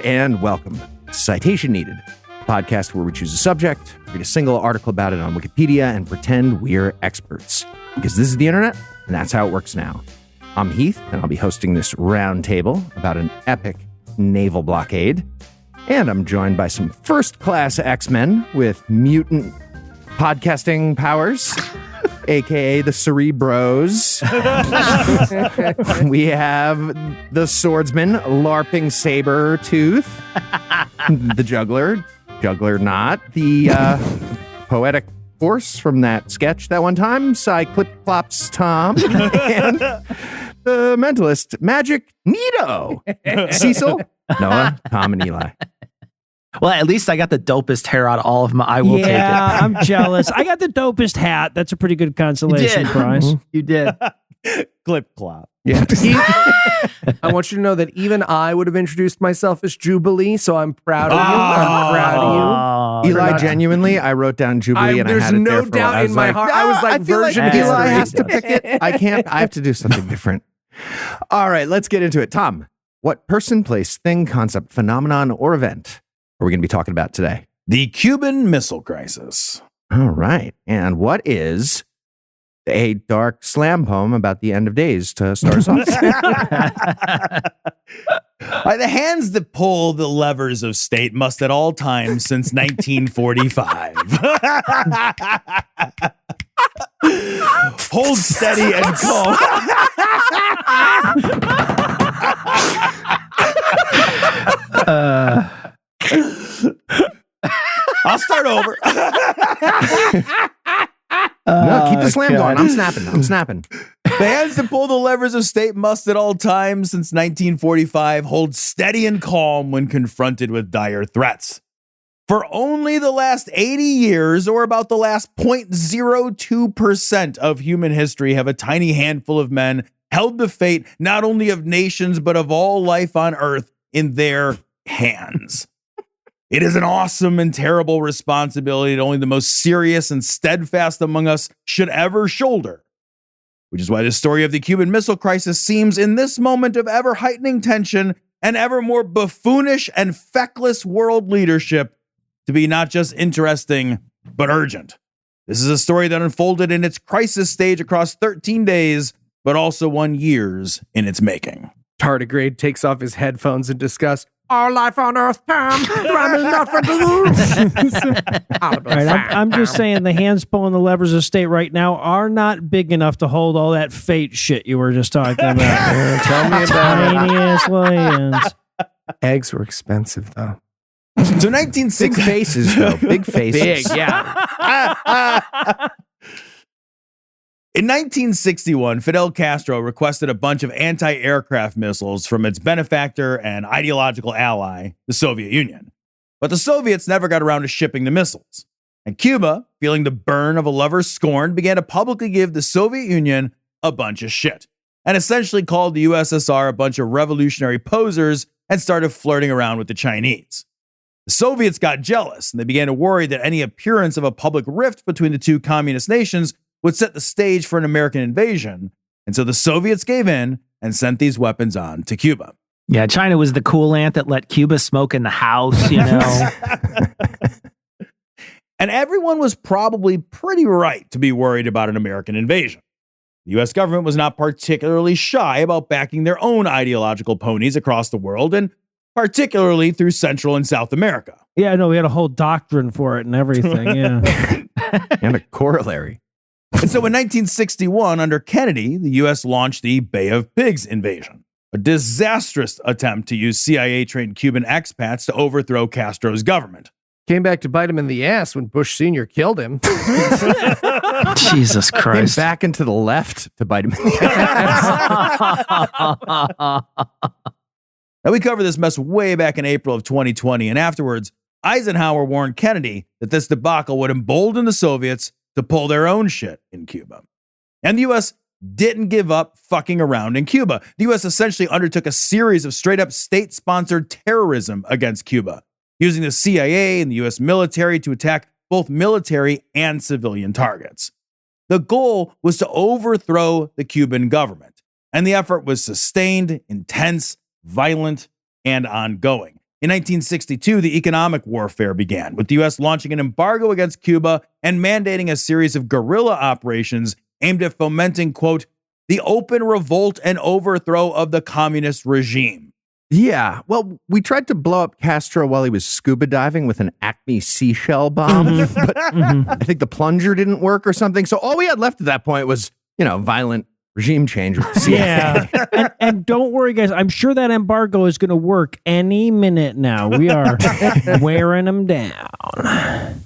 and welcome to Citation Needed, a podcast where we choose a subject, read a single article about it on Wikipedia, and pretend we're experts. Because this is the internet, and that's how it works now. I'm Heath, and I'll be hosting this roundtable about an epic naval blockade. And I'm joined by some first-class X-Men with mutant podcasting powers, a.k.a. the Cerebros. We have the swordsman, LARPing Saber-Tooth, the juggler not, the poetic force from that sketch that one time, Cyclops Tom, and the mentalist, Magic Nito, Cecil, Noah, Tom, and Eli. Well, at least I got the dopest hair out of all of them. I will take it. Yeah, I'm jealous. I got the dopest hat. That's a pretty good consolation prize. You did. Clip clop. Yeah. I want you to know that even I would have introduced myself as Jubilee, so I'm proud of you. I'm proud of you. Eli, genuinely, I wrote down Jubilee, and I there's had it there no for a doubt while. in my heart. I was like, I feel like version Eli history. has to pick it. I can't. I have to do something different. All right, let's get into it. Tom, what person, place, thing, concept, phenomenon, or event are we going to be talking about today? The Cuban Missile Crisis. All right. And what is a dark slam poem about the end of days to start us off? By the hands that pull the levers of state must at all times since 1945 hold steady and calm. I'll start over. No, keep the slam going. I'm snapping. The hands that pull the levers of state must at all times since 1945 hold steady and calm when confronted with dire threats. For only the last 80 years, or about the last 0.02% of human history, have a tiny handful of men held the fate not only of nations, but of all life on earth in their hands. It is an awesome and terrible responsibility that only the most serious and steadfast among us should ever shoulder. Which is why the story of the Cuban Missile Crisis seems, in this moment of ever heightening tension and ever more buffoonish and feckless world leadership, to be not just interesting, but urgent. This is a story that unfolded in its crisis stage across 13 days, but also 1 year in its making. Tardigrade takes off his headphones in disgust. Our life on Earth, Tom. I mean, nothing to lose. All right, I'm just saying the hands pulling the levers of state right now are not big enough to hold all that fate shit you were just talking about. Tell me about Tiny ass hands. Eggs were expensive, though. So 1960 Big faces, though. Big faces. Big, yeah. In 1961, Fidel Castro requested a bunch of anti-aircraft missiles from its benefactor and ideological ally, the Soviet Union. But the Soviets never got around to shipping the missiles. And Cuba, feeling the burn of a lover's scorn, began to publicly give the Soviet Union a bunch of shit, and essentially called the USSR a bunch of revolutionary posers and started flirting around with the Chinese. The Soviets got jealous, and they began to worry that any appearance of a public rift between the two communist nations would set the stage for an American invasion. And so the Soviets gave in and sent these weapons on to Cuba. Yeah, China was the cool aunt that let Cuba smoke in the house, you know. And everyone was probably pretty right to be worried about an American invasion. The U.S. government was not particularly shy about backing their own ideological ponies across the world, and particularly through Central and South America. Yeah, no, we had a whole doctrine for it and everything. Yeah. And a corollary. And so in 1961, under Kennedy, the U.S. launched the Bay of Pigs invasion, a disastrous attempt to use CIA-trained Cuban expats to overthrow Castro's government. Came back to bite him in the ass when Bush Sr. killed him. Jesus Came Christ. back into the left to bite him. Now, we covered this mess way back in April of 2020, and afterwards, Eisenhower warned Kennedy that this debacle would embolden the Soviets to pull their own shit in Cuba. And the U.S. didn't give up fucking around in Cuba. The U.S. essentially undertook a series of straight-up state-sponsored terrorism against Cuba, using the CIA and the U.S. military to attack both military and civilian targets. The goal was to overthrow the Cuban government, and the effort was sustained, intense, violent, and ongoing. In 1962, the economic warfare began, with the U.S. launching an embargo against Cuba and mandating a series of guerrilla operations aimed at fomenting, quote, the open revolt and overthrow of the communist regime. Yeah, well, we tried to blow up Castro while he was scuba diving with an Acme seashell bomb, but I think the plunger didn't work or something. So all we had left at that point was, violent regime change. Yeah. and don't worry, guys. I'm sure that embargo is going to work any minute now. We are wearing them down.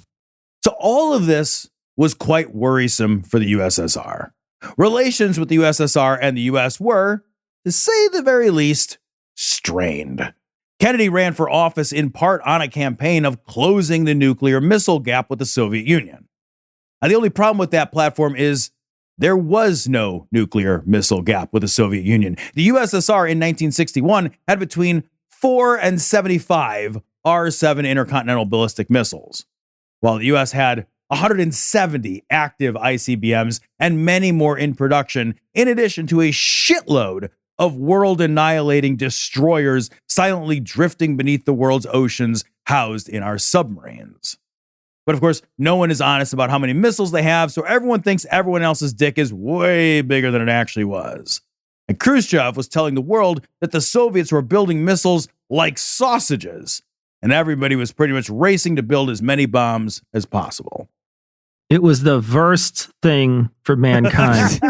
So all of this was quite worrisome for the USSR. Relations with the USSR and the U.S. were, to say the very least, strained. Kennedy ran for office in part on a campaign of closing the nuclear missile gap with the Soviet Union. Now, the only problem with that platform is there was no nuclear missile gap with the Soviet Union. The USSR in 1961 had between 4 and 75 R-7 intercontinental ballistic missiles, while the U.S. had 170 active ICBMs and many more in production, in addition to a shitload of world-annihilating destroyers silently drifting beneath the world's oceans housed in our submarines. But of course, no one is honest about how many missiles they have, so everyone thinks everyone else's dick is way bigger than it actually was. And Khrushchev was telling the world that the Soviets were building missiles like sausages, and everybody was pretty much racing to build as many bombs as possible. It was the worst thing for mankind.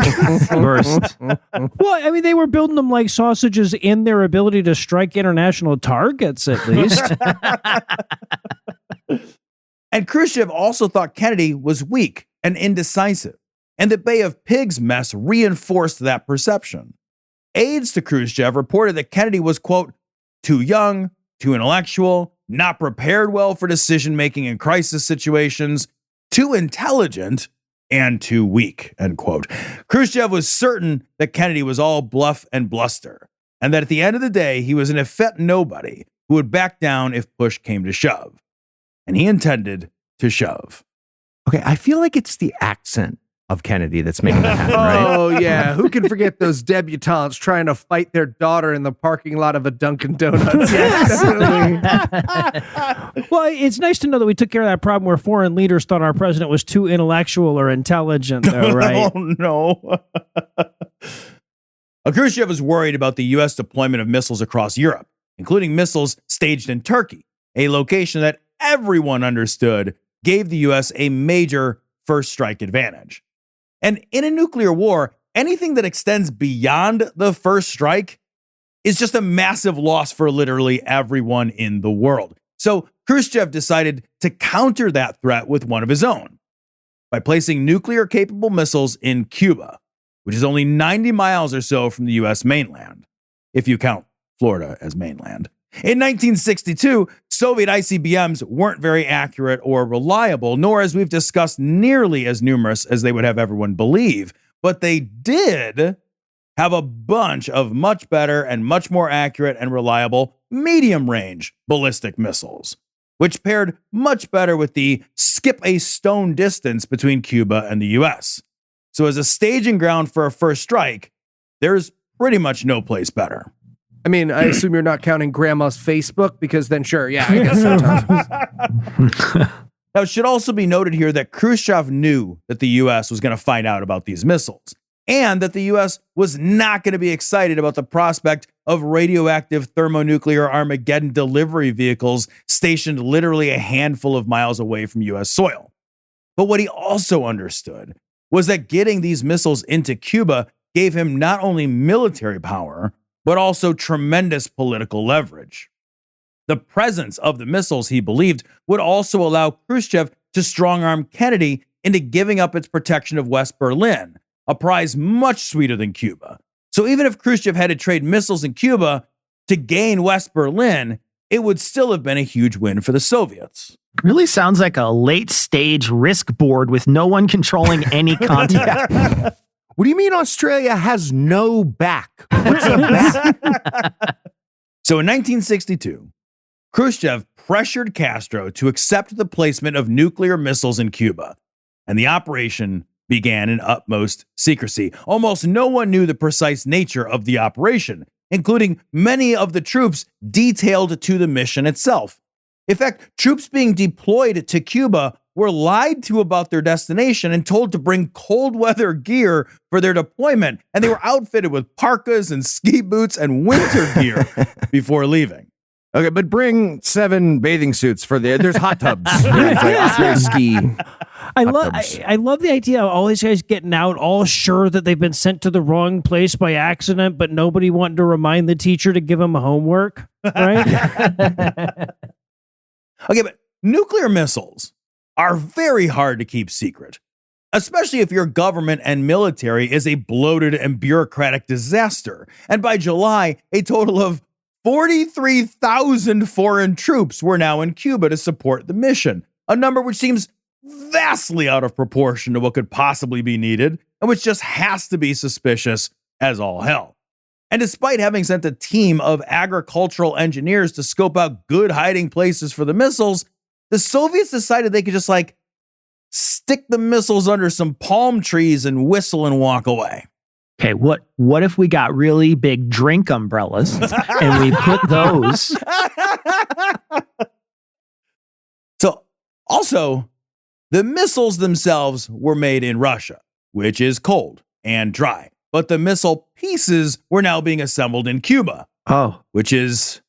Worst. Well, I mean, they were building them like sausages in their ability to strike international targets, at least. And Khrushchev also thought Kennedy was weak and indecisive, and the Bay of Pigs mess reinforced that perception. Aides to Khrushchev reported that Kennedy was, quote, too young, too intellectual, not prepared well for decision-making in crisis situations, too intelligent, and too weak, end quote. Khrushchev was certain that Kennedy was all bluff and bluster, and that at the end of the day, he was an effete nobody who would back down if push came to shove. And he intended to shove. Okay, I feel like it's the accent of Kennedy that's making that happen, right? Oh, yeah. Who can forget those debutantes trying to fight their daughter in the parking lot of a Dunkin' Donuts? Yes, definitely. Well, it's nice to know that we took care of that problem where foreign leaders thought our president was too intellectual or intelligent, though, right? Oh, no. Khrushchev was worried about the U.S. deployment of missiles across Europe, including missiles staged in Turkey, a location that everyone understood gave the U.S. a major first strike advantage. And in a nuclear war, anything that extends beyond the first strike is just a massive loss for literally everyone in the world. So Khrushchev decided to counter that threat with one of his own by placing nuclear-capable missiles in Cuba, which is only 90 miles or so from the U.S. mainland, if you count Florida as mainland. In 1962, Soviet ICBMs weren't very accurate or reliable, nor, as we've discussed, nearly as numerous as they would have everyone believe. But they did have a bunch of much better and much more accurate and reliable medium-range ballistic missiles, which paired much better with the skip a stone distance between Cuba and the U.S. So as a staging ground for a first strike, there's pretty much no place better. I mean, I assume you're not counting grandma's Facebook, because then sure, yeah, I guess sometimes. Now, it should also be noted here that Khrushchev knew that the U.S. was going to find out about these missiles, and that the U.S. was not going to be excited about the prospect of radioactive thermonuclear Armageddon delivery vehicles stationed literally a handful of miles away from U.S. soil. But what he also understood was that getting these missiles into Cuba gave him not only military power, but also tremendous political leverage. The presence of the missiles, he believed, would also allow Khrushchev to strong-arm Kennedy into giving up its protection of West Berlin, a prize much sweeter than Cuba. So even if Khrushchev had to trade missiles in Cuba to gain West Berlin, it would still have been a huge win for the Soviets. Really sounds like a late-stage risk board with no one controlling any content. What do you mean Australia has no back? What's a back? So in 1962, Khrushchev pressured Castro to accept the placement of nuclear missiles in Cuba, and the operation began in utmost secrecy. Almost no one knew the precise nature of the operation, including many of the troops detailed to the mission itself. In fact, troops being deployed to Cuba were lied to about their destination and told to bring cold weather gear for their deployment, and they were outfitted with parkas and ski boots and winter gear before leaving. Okay, but bring 7 bathing suits for there's hot tubs. There's like ski. I love the idea of all these guys getting out, all sure that they've been sent to the wrong place by accident, but nobody wanting to remind the teacher to give them homework, right? Okay, but nuclear missiles are very hard to keep secret, especially if your government and military is a bloated and bureaucratic disaster. And by July, a total of 43,000 foreign troops were now in Cuba to support the mission, a number which seems vastly out of proportion to what could possibly be needed, and which just has to be suspicious as all hell. And despite having sent a team of agricultural engineers to scope out good hiding places for the missiles, the Soviets decided they could just stick the missiles under some palm trees and whistle and walk away. Okay, what if we got really big drink umbrellas and we put those? So, also, the missiles themselves were made in Russia, which is cold and dry. But the missile pieces were now being assembled in Cuba, which is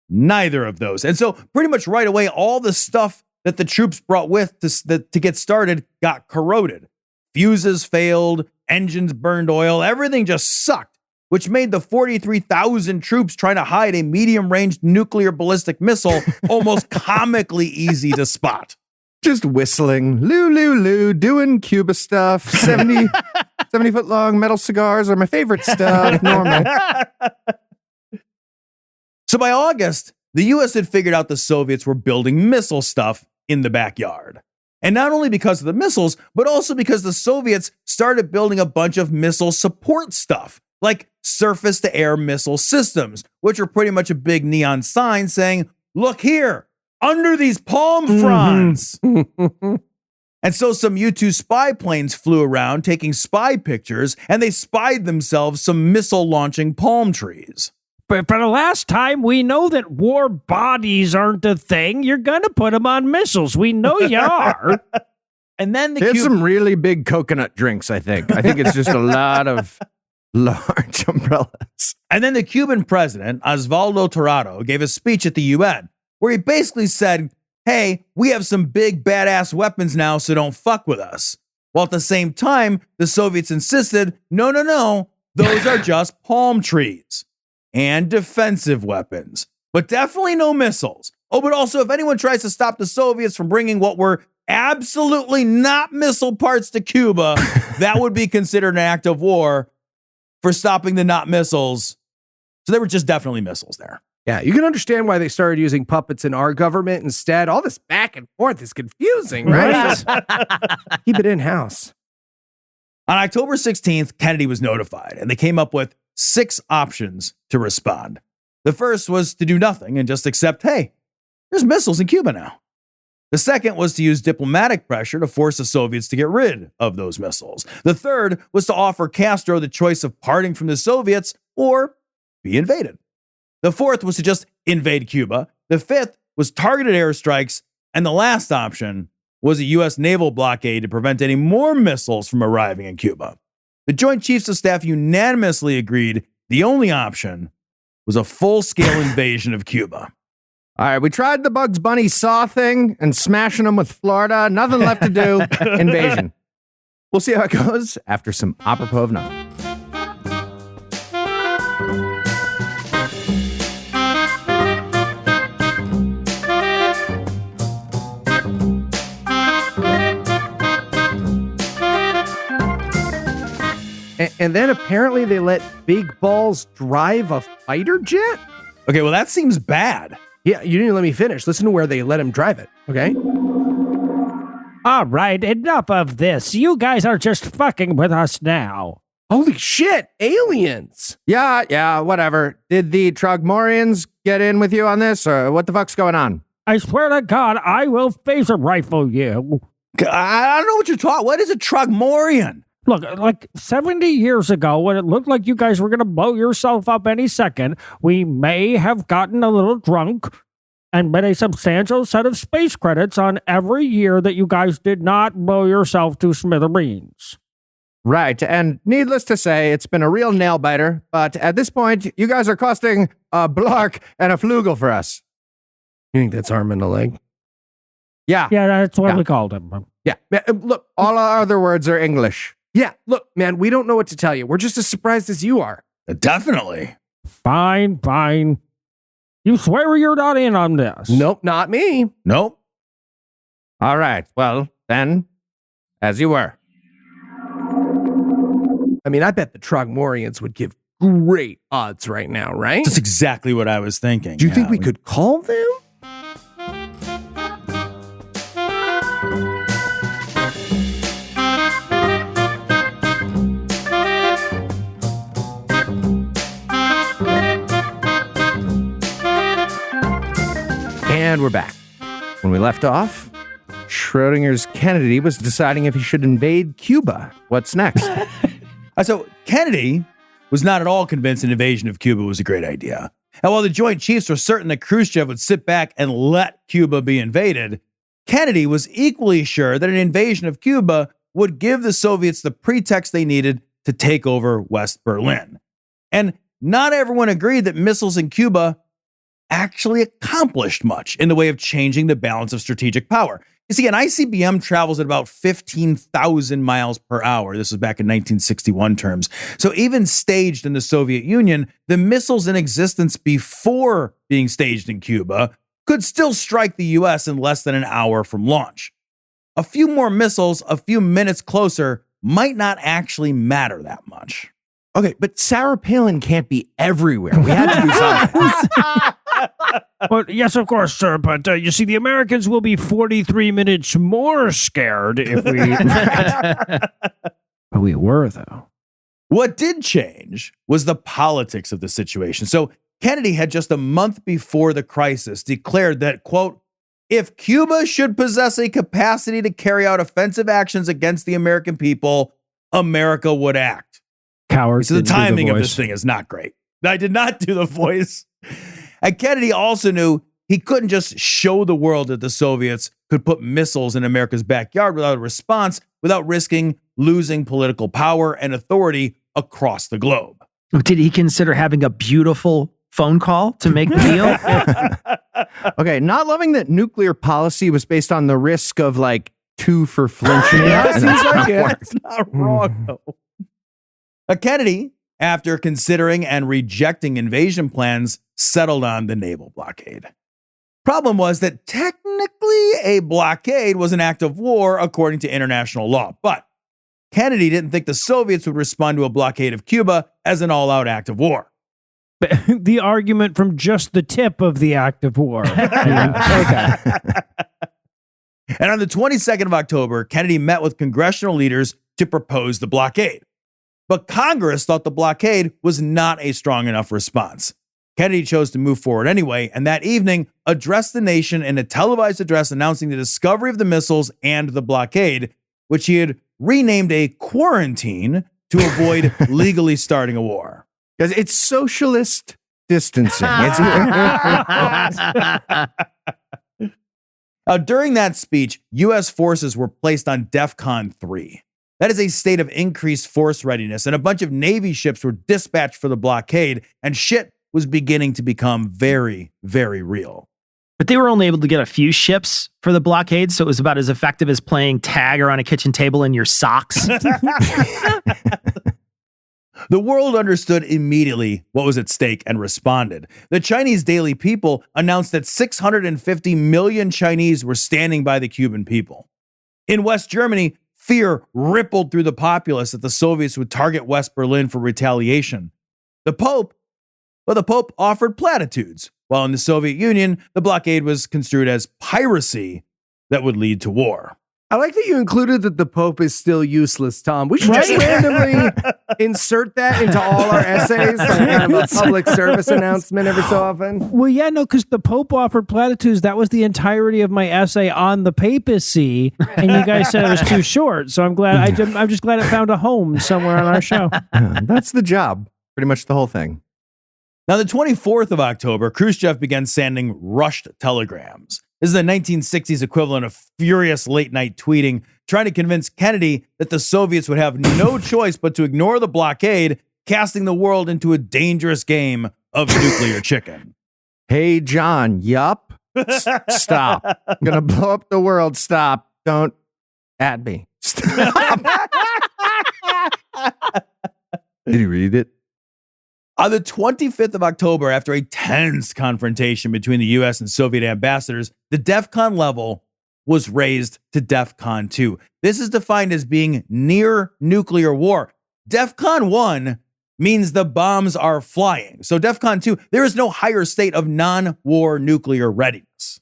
neither of those. And so pretty much right away, all the stuff that the troops brought with to get started got corroded. Fuses failed, engines burned oil, everything just sucked, which made the 43,000 troops trying to hide a medium-range nuclear ballistic missile almost comically easy to spot. Just whistling, loo, loo, loo, doing Cuba stuff. 70-foot-long metal cigars are my favorite stuff, normally. So by August, the U.S. had figured out the Soviets were building missile stuff in the backyard. And not only because of the missiles, but also because the Soviets started building a bunch of missile support stuff, like surface-to-air missile systems, which are pretty much a big neon sign saying, look here, under these palm fronds. And so some U-2 spy planes flew around taking spy pictures, and they spied themselves some missile-launching palm trees. But for the last time, we know that war bodies aren't a thing. You're going to put them on missiles. We know you are. And then there's some really big coconut drinks, I think. I think it's just a lot of large umbrellas. And then the Cuban president, Osvaldo Torrado, gave a speech at the UN where he basically said, hey, we have some big badass weapons now, so don't fuck with us. While at the same time, the Soviets insisted, no, those are just palm trees and defensive weapons, but definitely no missiles. Oh, but also if anyone tries to stop the Soviets from bringing what were absolutely not missile parts to Cuba, that would be considered an act of war for stopping the not missiles. So there were just definitely missiles there. Yeah, you can understand why they started using puppets in our government instead. All this back and forth is confusing, right? Keep it in-house. On October 16th, Kennedy was notified, and they came up with 6 options to respond. The first was to do nothing and just accept, hey, there's missiles in Cuba now. The second was to use diplomatic pressure to force the Soviets to get rid of those missiles. The third was to offer Castro the choice of parting from the Soviets or be invaded. The fourth was to just invade Cuba. The fifth was targeted airstrikes. And the last option was a U.S. naval blockade to prevent any more missiles from arriving in Cuba. The Joint Chiefs of Staff unanimously agreed the only option was a full-scale invasion of Cuba. All right, we tried the Bugs Bunny saw thing and smashing them with Florida. Nothing left to do. Invasion. We'll see how it goes after some apropos of nothing. And then apparently they let Big Balls drive a fighter jet? Okay, well, that seems bad. Yeah, you didn't let me finish. Listen to where they let him drive it, okay? All right, enough of this. You guys are just fucking with us now. Holy shit, aliens! Yeah, whatever. Did the Trogmorians get in with you on this, or what the fuck's going on? I swear to God, I will phaser rifle you. I don't know what you're talking. What is a Trogmorian? Look, like 70 years ago, when it looked like you guys were going to blow yourself up any second, we may have gotten a little drunk and bet a substantial set of space credits on every year that you guys did not blow yourself to smithereens. Right, and needless to say, it's been a real nail-biter, but at this point, you guys are costing a blark and a flugel for us. You think that's arm and a leg? Yeah. Yeah, that's what Yeah. we called him. Yeah. Look, all our other words are English. Yeah, look, man, we don't know what to tell you. We're just as surprised as you are. Definitely. Fine. You swear you're not in on this? Nope, not me. Nope. All right, well, then, as you were. I mean, I bet the Trogmorians would give great odds right now, right? That's exactly what I was thinking. Do you think we could call them? And we're back. When we left off, Schrodinger's Kennedy was deciding if he should invade Cuba. What's next? So Kennedy was not at all convinced an invasion of Cuba was a great idea. And while the Joint Chiefs were certain that Khrushchev would sit back and let Cuba be invaded, Kennedy was equally sure that an invasion of Cuba would give the Soviets the pretext they needed to take over West Berlin. And not everyone agreed that missiles in Cuba actually accomplished much in the way of changing the balance of strategic power. You see, an ICBM travels at about 15,000 miles per hour. This was back in 1961 terms. So even staged in the Soviet Union, the missiles in existence before being staged in Cuba could still strike the US in less than an hour from launch. A few more missiles, a few minutes closer, might not actually matter that much. Okay, but Sarah Palin can't be everywhere. We had to do something. Well, yes, of course, sir. But you see, the Americans will be 43 minutes more scared if we... But we were, though. What did change was the politics of the situation. So Kennedy had just a month before the crisis declared that, quote, if Cuba should possess a capacity to carry out offensive actions against the American people, America would act. Cowards. So the didn't do timing of voice. this thing is not great. I did not do the voice. And Kennedy also knew he couldn't just show the world that the Soviets could put missiles in America's backyard without a response, without risking losing political power and authority across the globe. Did he consider having a beautiful phone call to make the deal? Okay, not loving that nuclear policy was based on the risk of like two for flinching. Yeah, and seems that's like not it. worked. It's not wrong, though. Kennedy, after considering and rejecting invasion plans, settled on the naval blockade. Problem was that technically a blockade was an act of war according to international law, but Kennedy didn't think the Soviets would respond to a blockade of Cuba as an all-out act of war. The argument from just the tip of the act of war. Okay. And on the 22nd of October, Kennedy met with congressional leaders to propose the blockade. But Congress thought the blockade was not a strong enough response. Kennedy chose to move forward anyway, and that evening addressed the nation in a televised address announcing the discovery of the missiles and the blockade, which he had renamed a quarantine to avoid legally starting a war. Because it's socialist distancing. During that speech, U.S. forces were placed on DEFCON 3. That is a state of increased force readiness, and a bunch of Navy ships were dispatched for the blockade, and shit was beginning to become very, very real. But they were only able to get a few ships for the blockade, so it was about as effective as playing tag around a kitchen table in your socks. The world understood immediately what was at stake and responded. The Chinese Daily People announced that 650 million Chinese were standing by the Cuban people. In West Germany, fear rippled through the populace that the Soviets would target West Berlin for retaliation. The Pope offered platitudes, while in the Soviet Union, the blockade was construed as piracy that would lead to war. I like that you included that the Pope is still useless, Tom. We should just randomly insert that into all our essays, like kind of a public service announcement every so often. Well, yeah, no, because the Pope offered platitudes. That was the entirety of my essay on the papacy, and you guys said it was too short. So I'm glad. I'm just glad it found a home somewhere on our show. That's the job. Pretty much the whole thing. Now, the 24th of October, Khrushchev began sending rushed telegrams. This is the 1960s equivalent of furious late-night tweeting, trying to convince Kennedy that the Soviets would have no choice but to ignore the blockade, casting the world into a dangerous game of nuclear chicken. Hey, John, yup. Stop. I'm going to blow up the world. Stop. Don't add me. Stop. Did you read it? On the 25th of October, after a tense confrontation between the U.S. and Soviet ambassadors, the DEFCON level was raised to DEFCON 2. This is defined as being near nuclear war. DEFCON 1 means the bombs are flying. So DEFCON 2, there is no higher state of non-war nuclear readiness.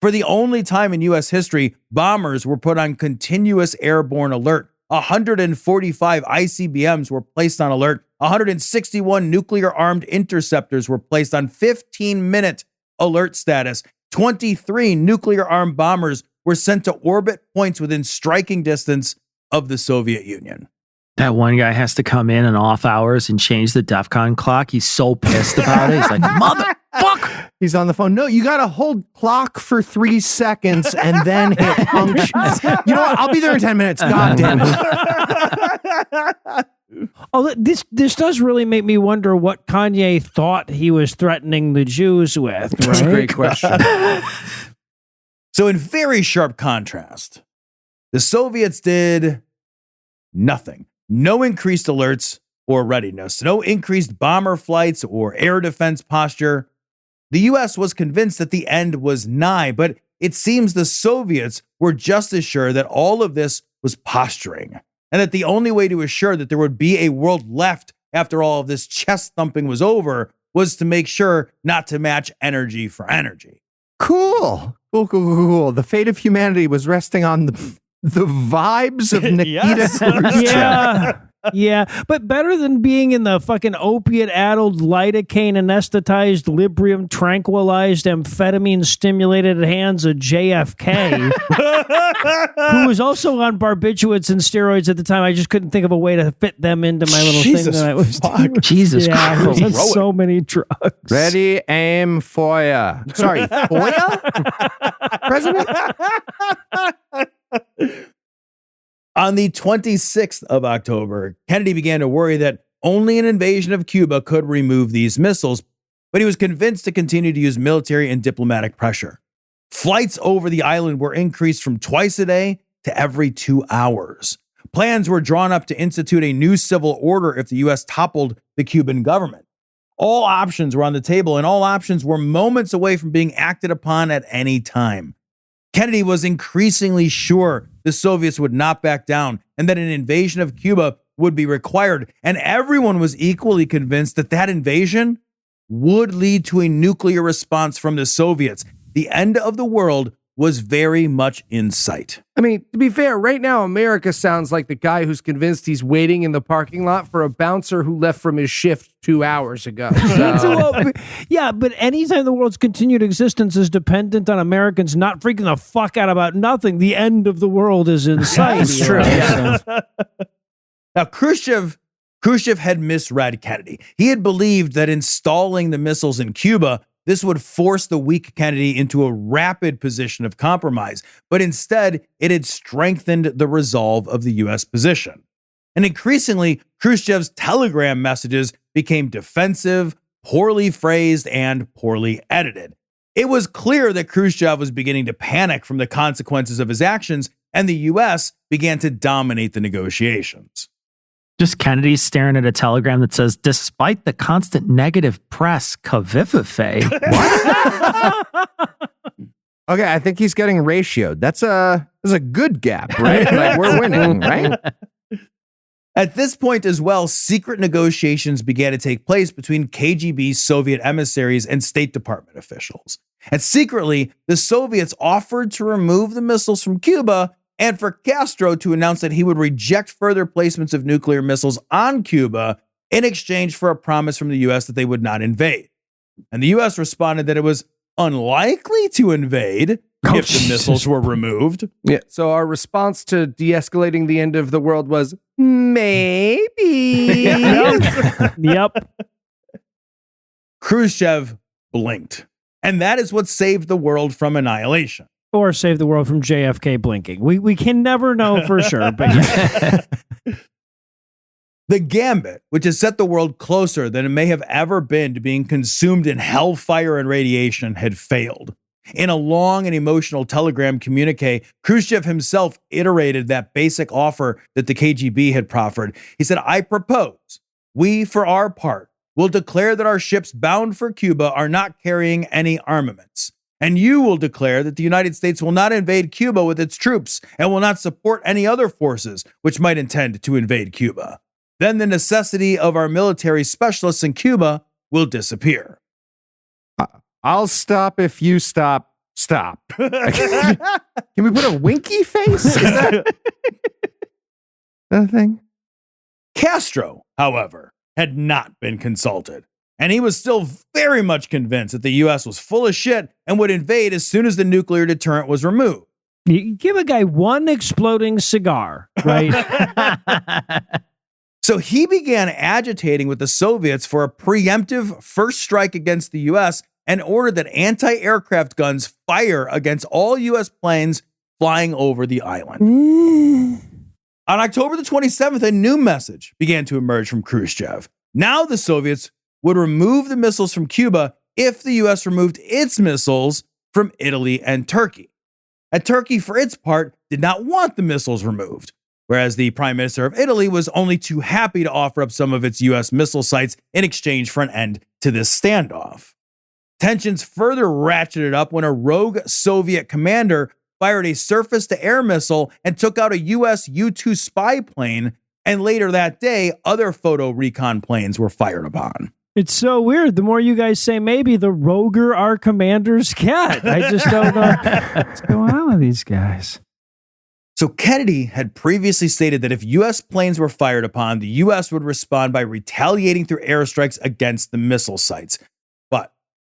For the only time in U.S. history, bombers were put on continuous airborne alert. 145 ICBMs were placed on alert. 161 nuclear-armed interceptors were placed on 15-minute alert status. 23 nuclear-armed bombers were sent to orbit points within striking distance of the Soviet Union. That one guy has to come in off hours and change the DEFCON clock. He's so pissed about it. He's like, motherfucker. He's on the phone. No, you got to hold clock for 3 seconds and then hit function. You know what? I'll be there in 10 minutes. God damn it. Oh, this does really make me wonder what Kanye thought he was threatening the Jews with. Right? That's a great question. So in very sharp contrast, the Soviets did nothing. No increased alerts or readiness. No increased bomber flights or air defense posture. The U.S. was convinced that the end was nigh, but it seems the Soviets were just as sure that all of this was posturing, and that the only way to assure that there would be a world left after all of this chest thumping was over was to make sure not to match energy for energy. Cool. The fate of humanity was resting on the vibes of Nikita Yes. Khrushchev. Yeah, but better than being in the fucking opiate-addled, lidocaine anesthetized, Librium tranquilized, amphetamine stimulated hands of JFK, who was also on barbiturates and steroids at the time. I just couldn't think of a way to fit them into my little Jesus thing that I was doing. Jesus Yeah, he Christ. was on so many drugs. Ready, aim, fire. Sorry, fire? President? On the 26th of October, Kennedy began to worry that only an invasion of Cuba could remove these missiles, but he was convinced to continue to use military and diplomatic pressure. Flights over the island were increased from twice a day to every 2 hours. Plans were drawn up to institute a new civil order if the U.S. toppled the Cuban government. All options were on the table, and all options were moments away from being acted upon at any time. Kennedy was increasingly sure the Soviets would not back down and that an invasion of Cuba would be required. And everyone was equally convinced that that invasion would lead to a nuclear response from the Soviets. The end of the world was very much in sight. I mean, to be fair, right now, America sounds like the guy who's convinced he's waiting in the parking lot for a bouncer who left from his shift 2 hours ago. So. Yeah, but anytime the world's continued existence is dependent on Americans not freaking the fuck out about nothing, the end of the world is in sight. That's true. Yeah. Now, Khrushchev had misread Kennedy. He had believed that installing the missiles in Cuba, this would force the weak Kennedy into a rapid position of compromise, but instead it had strengthened the resolve of the U.S. position. And increasingly, Khrushchev's telegram messages became defensive, poorly phrased, and poorly edited. It was clear that Khrushchev was beginning to panic from the consequences of his actions, and the U.S. began to dominate the negotiations. Just Kennedy staring at a telegram that says, despite the constant negative press, Kavifafe. Okay, I think he's getting ratioed. That's a good gap, right? Like we're winning, right? At this point as well, secret negotiations began to take place between KGB Soviet emissaries and State Department officials. And secretly, the Soviets offered to remove the missiles from Cuba and for Castro to announce that he would reject further placements of nuclear missiles on Cuba in exchange for a promise from the U.S. that they would not invade. And the U.S. responded that it was unlikely to invade if the missiles were removed. Yeah. So our response to de-escalating the end of the world was maybe. Yep. Khrushchev blinked. And that is what saved the world from annihilation. Or save the world from JFK blinking. We can never know for sure, but yeah. The gambit, which has set the world closer than it may have ever been to being consumed in hellfire and radiation, had failed. In a long and emotional telegram communique, Khrushchev himself iterated that basic offer that the KGB had proffered. He said, "I propose, we, for our part, will declare that our ships bound for Cuba are not carrying any armaments. And you will declare that the United States will not invade Cuba with its troops and will not support any other forces which might intend to invade Cuba. Then the necessity of our military specialists in Cuba will disappear." I'll stop if you stop. Stop. Can we put a winky face? Is that a thing? Castro, however, had not been consulted, and he was still very much convinced that the U.S. was full of shit and would invade as soon as the nuclear deterrent was removed. You give a guy one exploding cigar, right? So he began agitating with the Soviets for a preemptive first strike against the U.S. and ordered that anti-aircraft guns fire against all U.S. planes flying over the island. On October the 27th, a new message began to emerge from Khrushchev. Now the Soviets would remove the missiles from Cuba if the U.S. removed its missiles from Italy and Turkey. And Turkey, for its part, did not want the missiles removed, whereas the Prime Minister of Italy was only too happy to offer up some of its U.S. missile sites in exchange for an end to this standoff. Tensions further ratcheted up when a rogue Soviet commander fired a surface-to-air missile and took out a U.S. U-2 spy plane, and later that day, other photo recon planes were fired upon. It's so weird. The more you guys say maybe, the roguer our commanders get. I just don't know what's going on with these guys. So Kennedy had previously stated that if U.S. planes were fired upon, the U.S. would respond by retaliating through airstrikes against the missile sites. But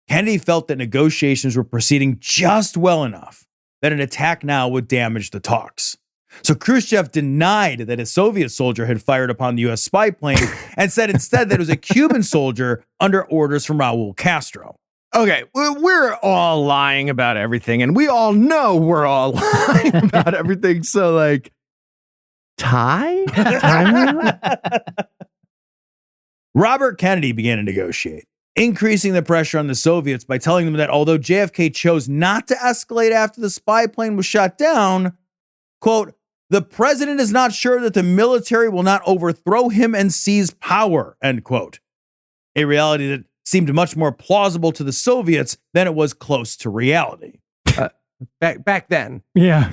Kennedy felt that negotiations were proceeding just well enough that an attack now would damage the talks. So Khrushchev denied that a Soviet soldier had fired upon the U.S. spy plane and said instead that it was a Cuban soldier under orders from Raul Castro. Okay, we're all lying about everything, and we all know we're all lying about everything. So, like, time out? Robert Kennedy began to negotiate, increasing the pressure on the Soviets by telling them that although JFK chose not to escalate after the spy plane was shot down, quote, "the president is not sure that the military will not overthrow him and seize power," end quote. A reality that seemed much more plausible to the Soviets than it was close to reality. Back then. Yeah.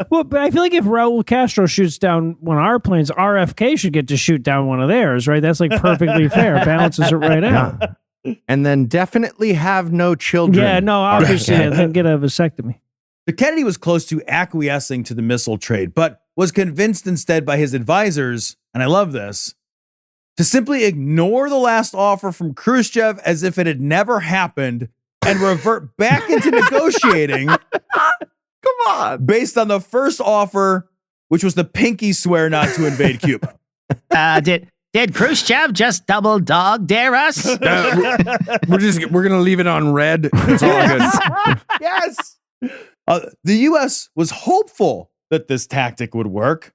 Well, but I feel like if Raul Castro shoots down one of our planes, RFK should get to shoot down one of theirs, right? That's like perfectly fair. Balances it right out. And then definitely have no children. Yeah, no, obviously, and then get a vasectomy. So Kennedy was close to acquiescing to the missile trade, but was convinced instead by his advisors, and I love this, to simply ignore the last offer from Khrushchev as if it had never happened and revert back into negotiating. Come on. Based on the first offer, which was the pinky swear not to invade Cuba. Did Khrushchev just double dog dare us? We're gonna leave it on red. It's all good. Yes. The U.S. was hopeful that this tactic would work,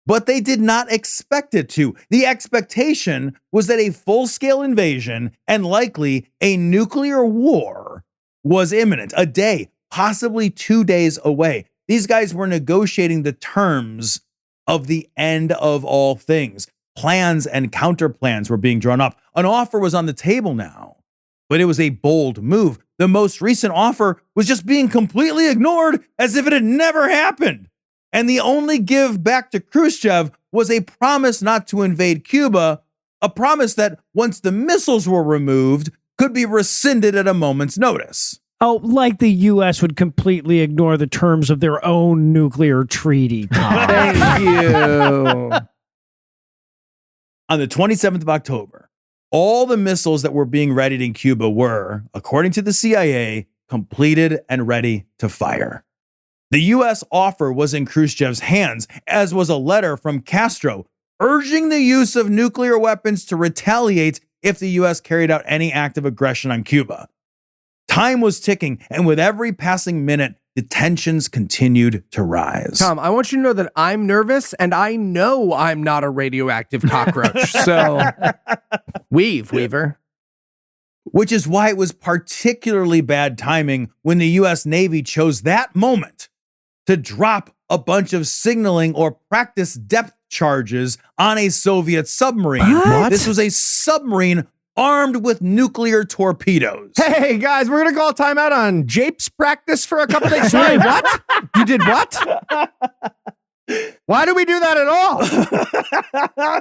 but they did not expect it to. The expectation was that a full-scale invasion and likely a nuclear war was imminent, a day, possibly 2 days away. These guys were negotiating the terms of the end of all things. Plans and counterplans were being drawn up. An offer was on the table now, but it was a bold move. The most recent offer was just being completely ignored as if it had never happened. And the only give back to Khrushchev was a promise not to invade Cuba, a promise that once the missiles were removed, could be rescinded at a moment's notice. Oh, like the U.S. would completely ignore the terms of their own nuclear treaty. Thank you. On the 27th of October, all the missiles that were being readied in Cuba were, according to the CIA, completed and ready to fire. The U.S. offer was in Khrushchev's hands, as was a letter from Castro urging the use of nuclear weapons to retaliate if the U.S. carried out any act of aggression on Cuba. Time was ticking, and with every passing minute, the tensions continued to rise. Tom, I want you to know that I'm nervous, and I know I'm not a radioactive cockroach. So, Weaver. Which is why it was particularly bad timing when the U.S. Navy chose that moment to drop a bunch of signaling or practice depth charges on a Soviet submarine. What? This was a submarine armed with nuclear torpedoes. Hey, guys, we're going to call timeout on Japes practice for a couple days. Sorry, what? You did what? Why do we do that at all?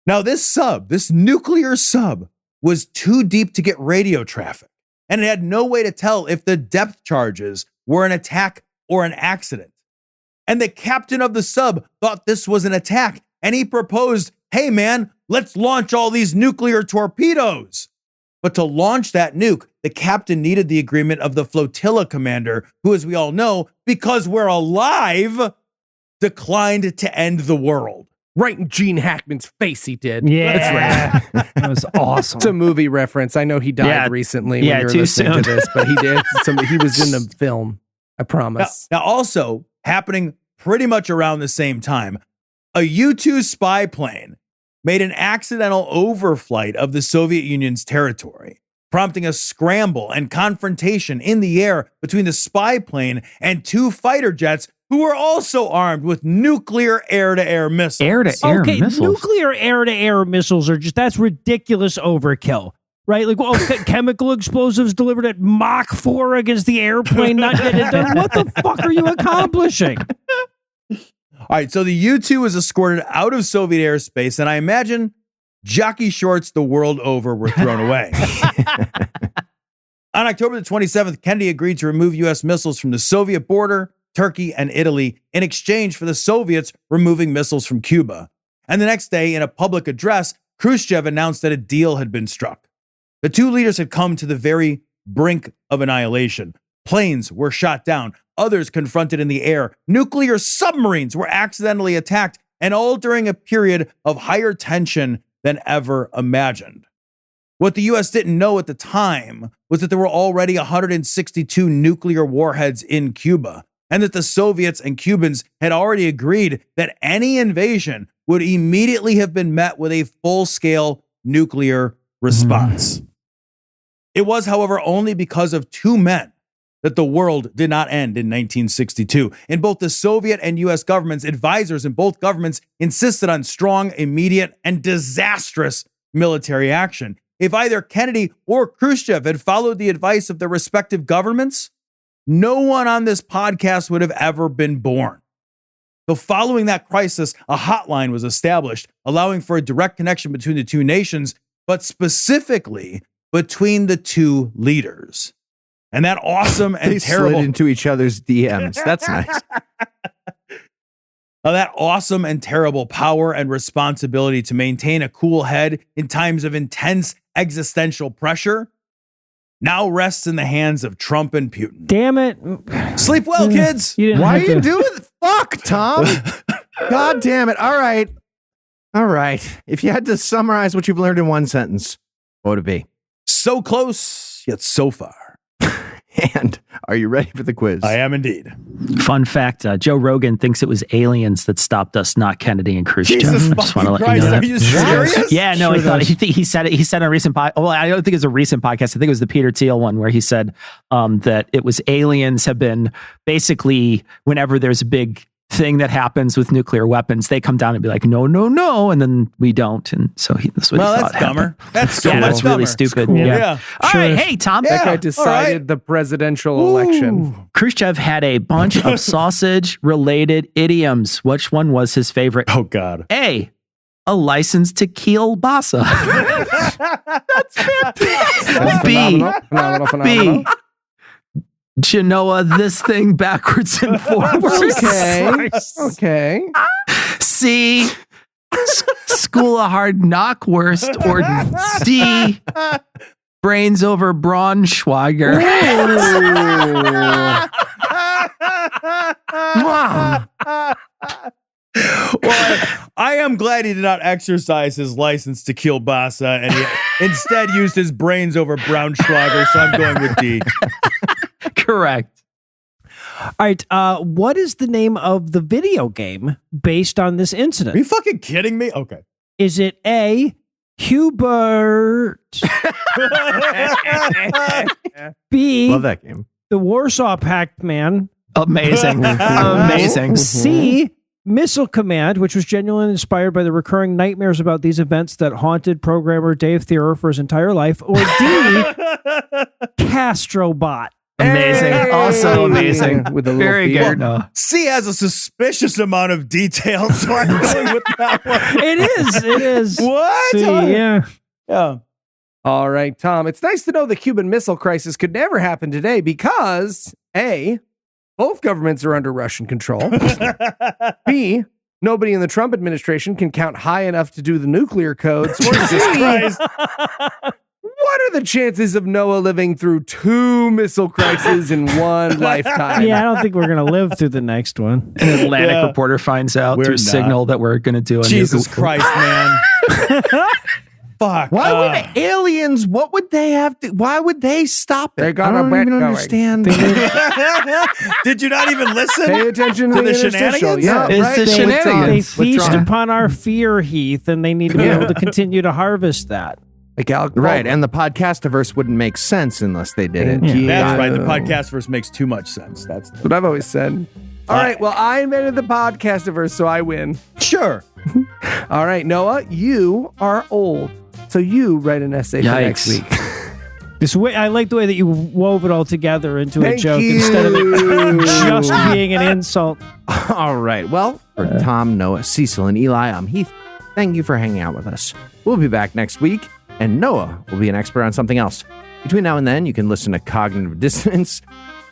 Now, this nuclear sub, was too deep to get radio traffic, and it had no way to tell if the depth charges were an attack or an accident. And the captain of the sub thought this was an attack, and he proposed, hey man, let's launch all these nuclear torpedoes. But to launch that nuke, the captain needed the agreement of the flotilla commander, who, as we all know, because we're alive, declined to end the world. Right in Gene Hackman's face, he did. Yeah. That's right. That was awesome. It's a movie reference. I know he died recently when you were too listening soon. to this, but he did. He was in the film. I promise. Now, also happening pretty much around the same time, a U-2 spy plane made an accidental overflight of the Soviet Union's territory, prompting a scramble and confrontation in the air between the spy plane and two fighter jets who were also armed with nuclear air-to-air missiles. Air-to-air Okay, missiles. nuclear air-to-air missiles are that's ridiculous overkill. Right? Like, chemical explosives delivered at Mach 4 against the airplane not getting done. What the fuck are you accomplishing? All right, so the U-2 was escorted out of Soviet airspace, and I imagine jockey shorts the world over were thrown away. On October the 27th, Kennedy agreed to remove U.S. missiles from the Soviet border, Turkey, and Italy in exchange for the Soviets removing missiles from Cuba. And the next day, in a public address, Khrushchev announced that a deal had been struck. The two leaders had come to the very brink of annihilation. Planes were shot down, others confronted in the air, nuclear submarines were accidentally attacked, and all during a period of higher tension than ever imagined. What the U.S. didn't know at the time was that there were already 162 nuclear warheads in Cuba, and that the Soviets and Cubans had already agreed that any invasion would immediately have been met with a full-scale nuclear response. It was, however, only because of two men that the world did not end in 1962. In both the Soviet and U.S. governments, advisors in both governments insisted on strong, immediate, and disastrous military action. If either Kennedy or Khrushchev had followed the advice of their respective governments, no one on this podcast would have ever been born. So following that crisis, a hotline was established, allowing for a direct connection between the two nations, but specifically between the two leaders. And that awesome and They terrible slid into each other's DMs. That's nice. that awesome and terrible power and responsibility to maintain a cool head in times of intense existential pressure now rests in the hands of Trump and Putin. Damn it. Sleep well, kids. You didn't Why are have you to- doing it? Fuck, Tom. God damn it. All right. All right. If you had to summarize what you've learned in one sentence, what would it be? So close, yet so far. And are you ready for the quiz? I am indeed. Fun fact, Joe Rogan thinks it was aliens that stopped us, not Kennedy and Khrushchev. Jesus Just wanna fucking let you Christ, know are that. you serious? Yeah, no, Sure I thought does. he said it. He said on a recent podcast. Well, I don't think it was a recent podcast. I think it was the Peter Thiel one where he said that it was aliens have been basically whenever there's a big thing that happens with nuclear weapons, they come down and be like, no, no, no, and then we don't. And so that's what Well, he that's thought dumber. happened. That's so Yeah, much that's dumber. really stupid. cool. Yeah. Yeah. All Sure right, is. hey Tom. Yeah. That guy all decided right. the presidential election. Khrushchev had a bunch of sausage-related idioms. Which one was his favorite? Oh, God. A license to kielbasa. That's fantastic. That's B. phenomenal. B, Genoa, this thing backwards and forwards. Okay. C, School of Hard Knockwurst, or D, Brains Over Braunschweiger. Mom. Well, I am glad he did not exercise his license to kielbasa and he instead used his brains over Braunschweiger, so I'm going with D. Correct. All right. What is the name of the video game based on this Are you incident? fucking kidding me? Okay. Is it A, Hubert, B, Love that game. the Warsaw Pact Man, Amazing. Amazing. C, Missile Command, which was genuinely inspired by the recurring nightmares about these events that haunted programmer Dave Thierer for his entire life, or D, Castrobot. Amazing. Hey! Also amazing. With a little Very beat. good. No. C has a suspicious amount of detail, so I'm going with that one. It is. It is. What? C, yeah. Yeah. All right, Tom. It's nice to know the Cuban Missile Crisis could never happen today because A, both governments are under Russian control. B, nobody in the Trump administration can count high enough to do the nuclear codes. Or C, what are the chances of Noah living through 2 missile crises in one lifetime? Yeah, I don't think we're going to live through the next one. An Atlantic reporter finds out We're through not. Signal that we're going to do a Jesus nuclear- Christ, man. Fuck. Why would aliens? What would they have to? Why would they stop it? They got I a don't bet even going. understand. Did you not even listen? Pay attention to To the the interstitial. shenanigans? Yeah, It's right? the They withdraw. They shenanigans. feast Withdraw. upon our fear, Heath, and they need to be able to continue to harvest that. Like Al Right, and the podcastiverse wouldn't make sense unless they did it. Yeah. That's right. The podcast verse makes too much sense. That's That's what I've always said. All right, well, I invented the podcastiverse, so I win. sure. All right, Noah, you are old. So you write an essay for next Yikes. week. This way, I like the way that you wove it all together into a Thank joke you. instead of it just being an insult. All right. Well, for Tom, Noah, Cecil, and Eli, I'm Heath. Thank you for hanging out with us. We'll be back next week, and Noah will be an expert on something else. Between now and then, you can listen to Cognitive Dissonance,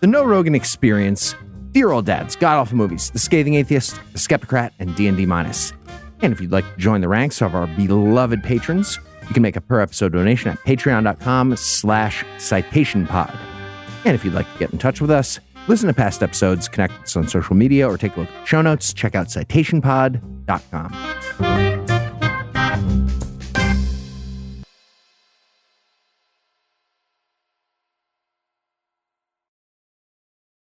The No Rogan Experience, Dear Old Dads, God Awful Movies, The Scathing Atheist, The Skeptocrat, and D&D Minus. And if you'd like to join the ranks of our beloved patrons, you can make a per-episode donation at patreon.com/citationpod. And if you'd like to get in touch with us, listen to past episodes, connect with us on social media, or take a look at the show notes, check out citationpod.com.